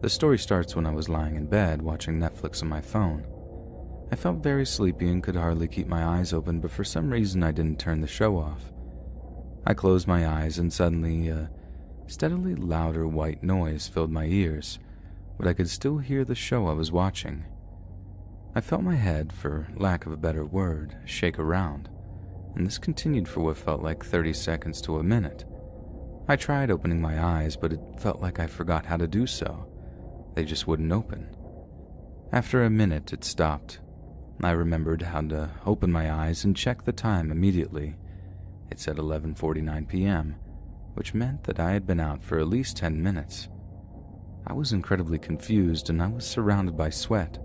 The story starts when I was lying in bed watching Netflix on my phone. I felt very sleepy and could hardly keep my eyes open, but for some reason I didn't turn the show off. I closed my eyes and suddenly a steadily louder white noise filled my ears, but I could still hear the show I was watching. I felt my head, for lack of a better word, shake around, and this continued for what felt like 30 seconds to a minute. I tried opening my eyes, but it felt like I forgot how to do so. They just wouldn't open. After a minute, it stopped. I remembered how to open my eyes and check the time immediately. It said 11:49 p.m., which meant that I had been out for at least 10 minutes. I was incredibly confused and I was surrounded by sweat.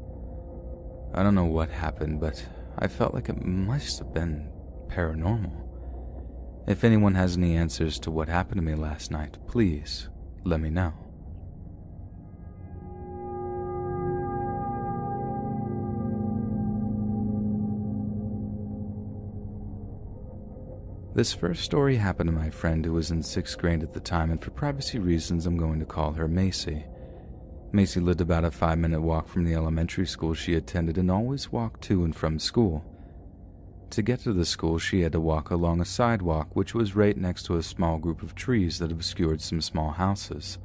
I don't know what happened, but I felt like it must have been paranormal. If anyone has any answers to what happened to me last night, please let me know. This first story happened to my friend who was in 6th grade at the time, and for privacy reasons I'm going to call her Macy. Macy lived about a 5-minute walk from the elementary school she attended and always walked to and from school. To get to the school, she had to walk along a sidewalk which was right next to a small group of trees that obscured some small houses.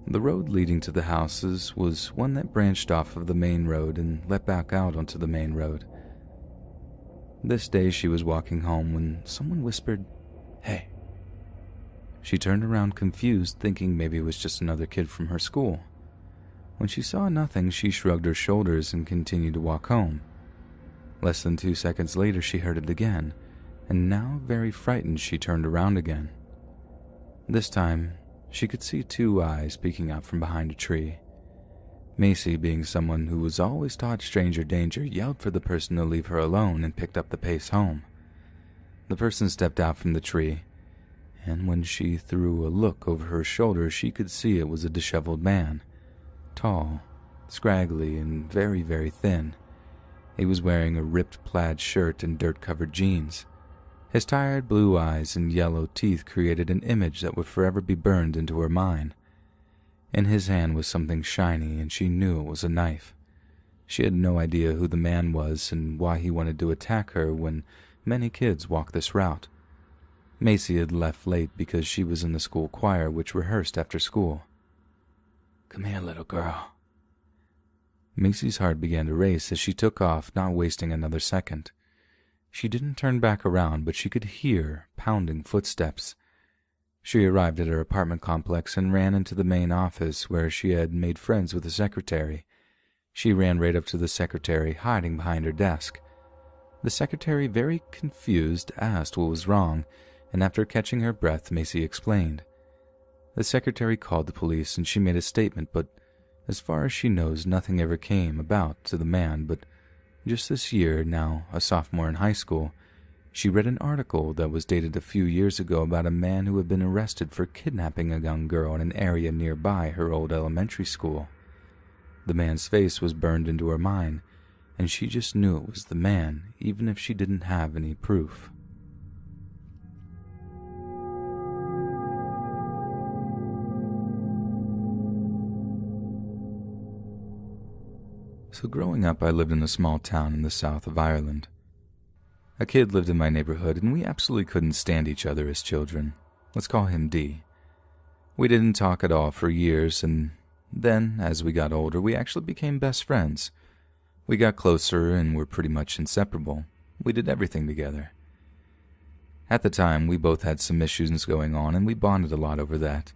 The road leading to the houses was one that branched off of the main road and let back out onto the main road. This day she was walking home when someone whispered, "Hey." She turned around confused, thinking maybe it was just another kid from her school. When she saw nothing, she shrugged her shoulders and continued to walk home. Less than 2 seconds later, she heard it again, and now, very frightened, she turned around again. This time, she could see 2 eyes peeking out from behind a tree. Macy, being someone who was always taught stranger danger, yelled for the person to leave her alone and picked up the pace home. The person stepped out from the tree, and when she threw a look over her shoulder, she could see it was a disheveled man. Tall, scraggly, and very, very thin. He was wearing a ripped plaid shirt and dirt-covered jeans. His tired blue eyes and yellow teeth created an image that would forever be burned into her mind. In his hand was something shiny, and she knew it was a knife. She had no idea who the man was and why he wanted to attack her when many kids walk this route. Macy had left late because she was in the school choir, which rehearsed after school. "Come here, little girl." Macy's heart began to race as she took off, not wasting another second. She didn't turn back around, but she could hear pounding footsteps. She arrived at her apartment complex and ran into the main office where she had made friends with the secretary. She ran right up to the secretary, hiding behind her desk. The secretary, very confused, asked what was wrong, and after catching her breath, Macy explained. The secretary called the police and she made a statement, but as far as she knows, nothing ever came about to the man. But just this year, now a sophomore in high school, she read an article that was dated a few years ago about a man who had been arrested for kidnapping a young girl in an area nearby her old elementary school. The man's face was burned into her mind, and she just knew it was the man, even if she didn't have any proof. So growing up, I lived in a small town in the south of Ireland. A kid lived in my neighborhood, and we absolutely couldn't stand each other as children. Let's call him D. We didn't talk at all for years, and then, as we got older, we actually became best friends. We got closer and were pretty much inseparable. We did everything together. At the time, we both had some issues going on, and we bonded a lot over that.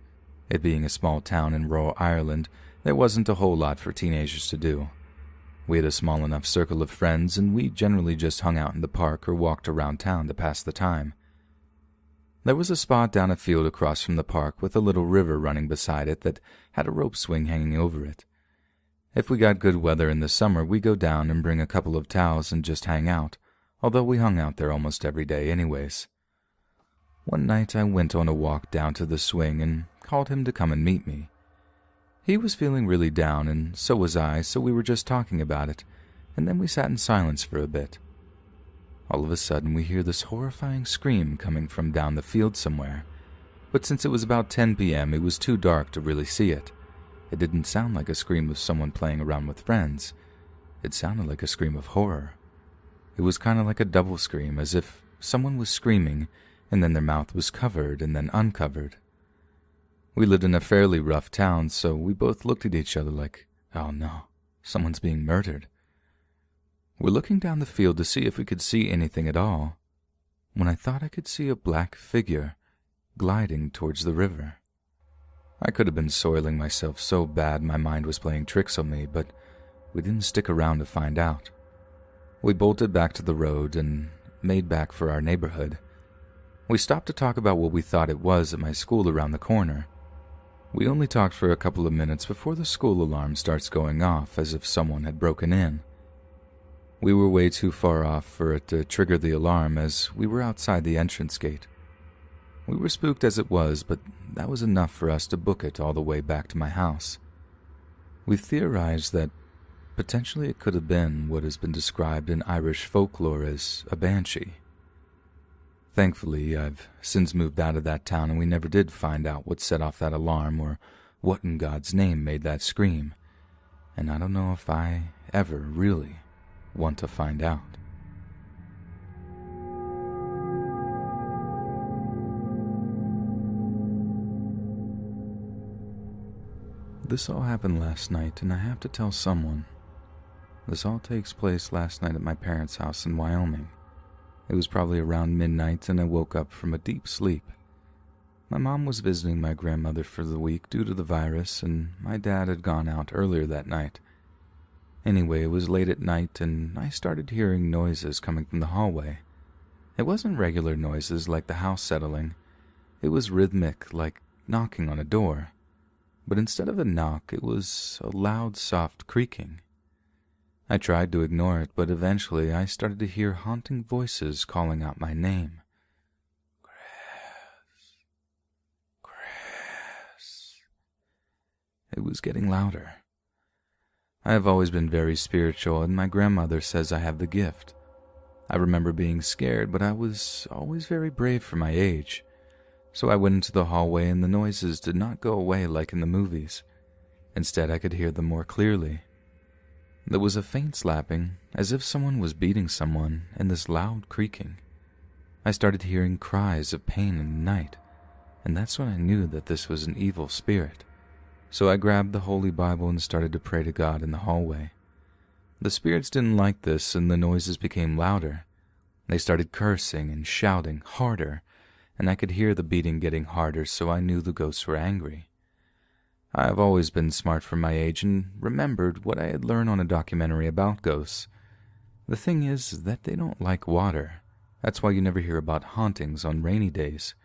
It being a small town in rural Ireland, there wasn't a whole lot for teenagers to do. We had a small enough circle of friends, and we generally just hung out in the park or walked around town to pass the time. There was a spot down a field across from the park with a little river running beside it that had a rope swing hanging over it. If we got good weather in the summer, we'd go down and bring a couple of towels and just hang out, although we hung out there almost every day anyways. One night I went on a walk down to the swing and called him to come and meet me. He was feeling really down, and so was I, so we were just talking about it, and then we sat in silence for a bit. All of a sudden, we hear this horrifying scream coming from down the field somewhere, but since it was about 10 p.m., it was too dark to really see it. It didn't sound like a scream of someone playing around with friends. It sounded like a scream of horror. It was kind of like a double scream, as if someone was screaming, and then their mouth was covered and then uncovered. We lived in a fairly rough town, so we both looked at each other like, oh no, someone's being murdered. We're looking down the field to see if we could see anything at all, when I thought I could see a black figure gliding towards the river. I could have been soiling myself so bad my mind was playing tricks on me, but we didn't stick around to find out. We bolted back to the road and made back for our neighborhood. We stopped to talk about what we thought it was at my school around the corner. We only talked for a couple of minutes before the school alarm starts going off as if someone had broken in. We were way too far off for it to trigger the alarm as we were outside the entrance gate. We were spooked as it was, but that was enough for us to book it all the way back to my house. We theorized that potentially it could have been what has been described in Irish folklore as a banshee. Thankfully, I've since moved out of that town and we never did find out what set off that alarm or what in God's name made that scream, and I don't know if I ever really want to find out. This all happened last night, and I have to tell someone. This all takes place last night at my parents' house in Wyoming. It was probably around midnight, and I woke up from a deep sleep. My mom was visiting my grandmother for the week due to the virus, and my dad had gone out earlier that night. Anyway, it was late at night, and I started hearing noises coming from the hallway. It wasn't regular noises like the house settling. It was rhythmic, like knocking on a door. But instead of a knock, it was a loud, soft creaking. I tried to ignore it, but eventually I started to hear haunting voices calling out my name. Chris. Chris. It was getting louder. I have always been very spiritual, and my grandmother says I have the gift. I remember being scared, but I was always very brave for my age. So I went into the hallway, and the noises did not go away like in the movies. Instead, I could hear them more clearly. There was a faint slapping, as if someone was beating someone, and this loud creaking. I started hearing cries of pain in the night, and that's when I knew that this was an evil spirit. So I grabbed the Holy Bible and started to pray to God in the hallway. The spirits didn't like this, and the noises became louder. They started cursing and shouting harder, and I could hear the beating getting harder, so I knew the ghosts were angry. I have always been smart for my age and remembered what I had learned on a documentary about ghosts. The thing is that they don't like water. That's why you never hear about hauntings on rainy days.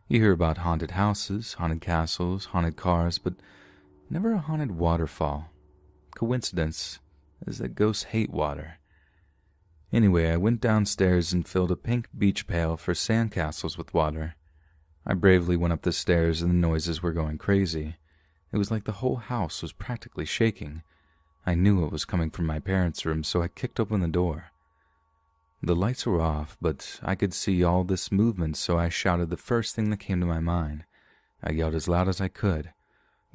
You hear about haunted houses, haunted castles, haunted cars, but never a haunted waterfall. Coincidence is that ghosts hate water. Anyway, I went downstairs and filled a pink beach pail for sandcastles with water. I bravely went up the stairs and the noises were going crazy. It was like the whole house was practically shaking. I knew it was coming from my parents' room, so I kicked open the door. The lights were off, but I could see all this movement, so I shouted the first thing that came to my mind. I yelled as loud as I could,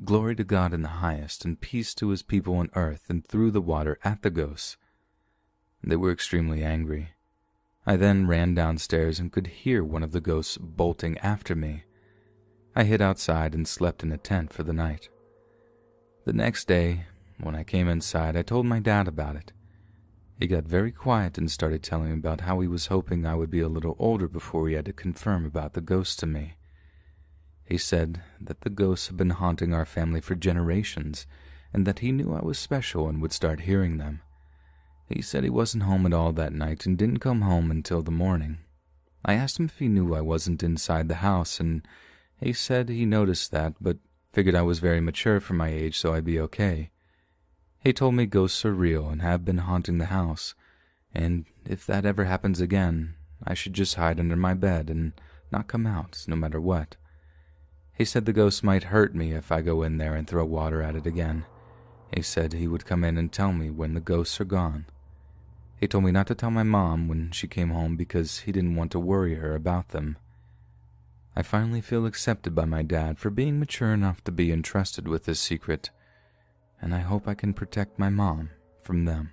"Glory to God in the highest, and peace to his people on earth," and threw the water at the ghosts. They were extremely angry. I then ran downstairs and could hear one of the ghosts bolting after me. I hid outside and slept in a tent for the night. The next day, when I came inside, I told my dad about it. He got very quiet and started telling me about how he was hoping I would be a little older before he had to confirm about the ghosts to me. He said that the ghosts had been haunting our family for generations, and that he knew I was special and would start hearing them. He said he wasn't home at all that night and didn't come home until the morning. I asked him if he knew I wasn't inside the house, and he said he noticed that, but figured I was very mature for my age, so I'd be okay. He told me ghosts are real and have been haunting the house, and if that ever happens again, I should just hide under my bed and not come out, no matter what. He said the ghosts might hurt me if I go in there and throw water at it again. He said he would come in and tell me when the ghosts are gone. He told me not to tell my mom when she came home because he didn't want to worry her about them. I finally feel accepted by my dad for being mature enough to be entrusted with this secret, and I hope I can protect my mom from them.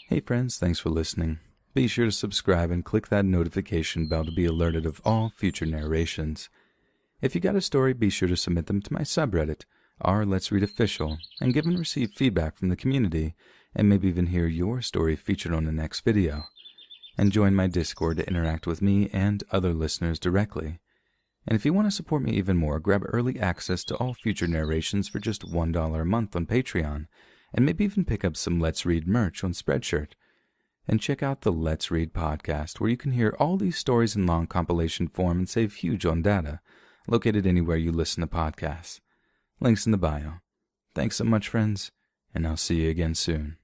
Hey friends, thanks for listening. Be sure to subscribe and click that notification bell to be alerted of all future narrations. If you got a story, be sure to submit them to my subreddit, Let's Read Official, and give and receive feedback from the community, and maybe even hear your story featured on the next video. And join my Discord to interact with me and other listeners directly. And if you want to support me even more, grab early access to all future narrations for just $1 a month on Patreon, and maybe even pick up some Let's Read merch on Spreadshirt. And check out the Let's Read podcast, where you can hear all these stories in long compilation form and save huge on data, located anywhere you listen to podcasts. Links in the bio. Thanks so much, friends, and I'll see you again soon.